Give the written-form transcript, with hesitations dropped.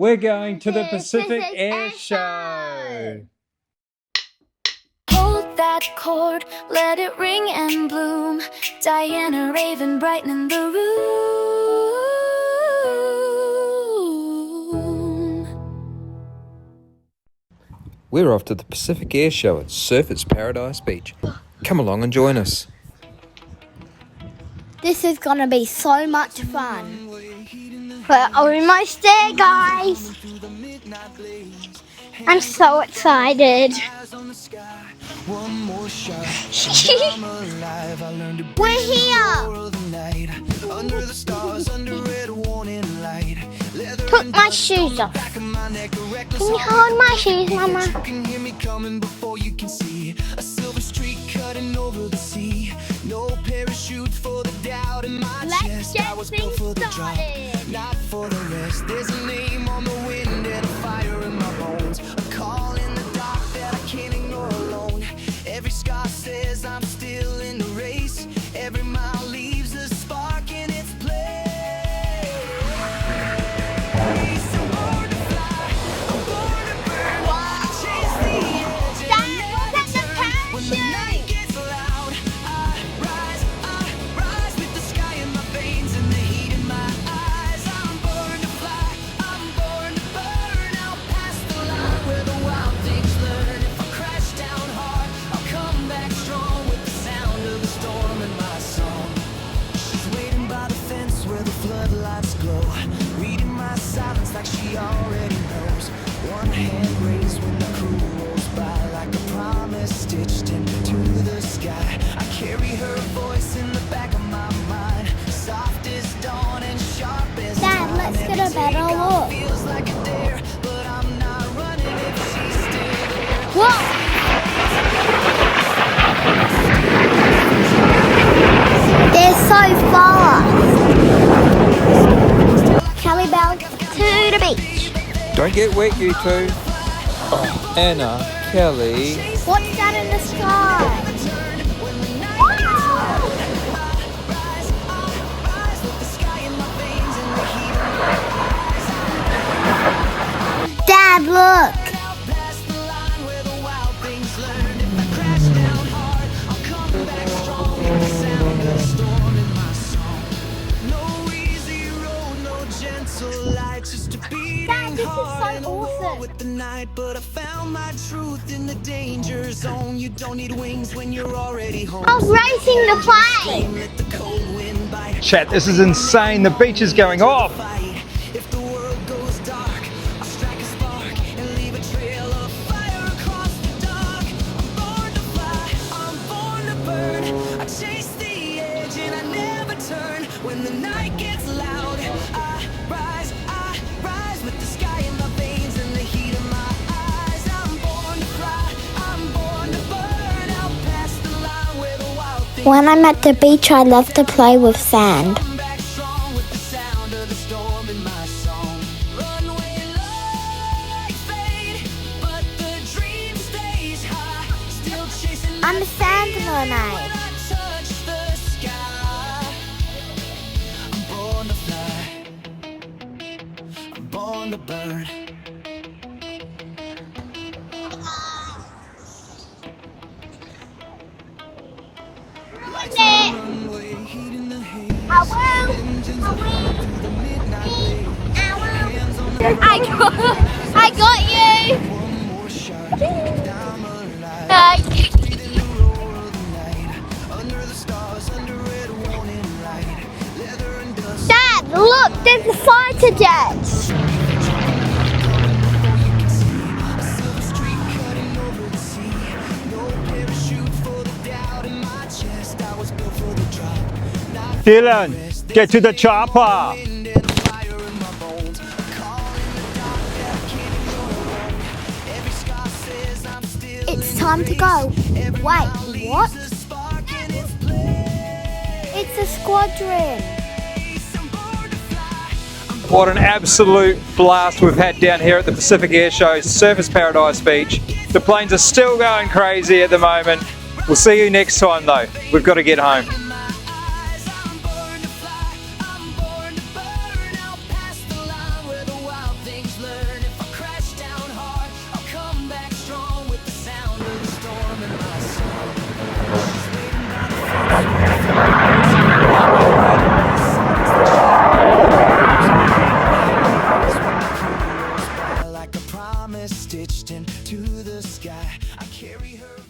We're going to the Pacific Air Show. Hold that chord, let it ring and bloom. Diana Raven brightening the room. We're off to the Pacific Air Show at Surfers Paradise Beach. Come along and join us. This is gonna be so much fun. We're almost there, guys. I'm so excited. We're here. Put my shoes off. Can you hold my shoes, Mama? Let's get things started. Not for the rest. There's a name on the wind and a fire in my bones. A call in the dark that I can't ignore alone. Every scar says I'm still in the race. Every mile leaves a spark in its place. I'm born to fly. I'm born to burn. I chase the edge. Dad, look at the parachute. When the night gets loud, I rise with the sky in my veins and the heat in my eyes. I'm born to fly. I'm born to burn. I'll pass the line where the wild things learn. If I crash down hard, I'll come back strong with the sound of the storm in my song. She's waiting by the fence where the floodlights glow, reading my silence like she already knows. One hand raised when the crew rolls by, like a promise stitched into the sky. I carry her voice in the back of my mind, soft as dawn and sharp as Dad, let's get a better look. feels like a dare, but I'm not running if she's still there. Whoa! They're so fast. Calli Bell, to the beach. Don't get wet, you two. Oh, Anna, Calli. What's that in the sky? Dad, look. Dad, this is so awesome. With the night, but I found my truth in the danger zone. You don't need wings when you're already home. I was racing the plane. Let the cold wind bite. Chat, this is insane. The beach is going off. If the world goes dark, I'll strike a spark and leave a trail of fire across the dark. I'm born to fly, I'm born to burn. I chase the edge and I never turn. When the night gets loud, I rise with the sky in my veins and the heat in my eyes. I'm born to fly, I'm born to burn. I'll pass the line where the wild things When I'm at the beach, I love to play with sand. come back strong with the sound of the storm in my song. Runway lights fade, but the dream stays high. Still chasing I'm a sand when mermaid. I touch the sky. I'm born to fly. I'm born to burn. Lights on the runway, heat in the haze. I will. I got you. More shot, I'm alive. Breathing the roar of the night. Under the stars, under red warning light. Leather and dust. Dad, look, there's a fighter jet. A silver streak cutting over the sea. No parachute for the doubt in my chest. I was built for the drop. Not Dylan, get to the chopper. wind and the fire in my bones. A call in the dark that I can't ignore alone. Every scar says I'm still It's time to go. Wait, what? a spark in its place. It's a squadron. I'm born to fly. What an absolute blast we've had down here at the Pacific Air Show, Surfers Paradise Beach. The planes are still going crazy at the moment. We'll see you next time though. We've got to get home. I'm born to fly. I'm born to burn. I'll pass the line where the wild things learn. promise stitched into the sky. I carry her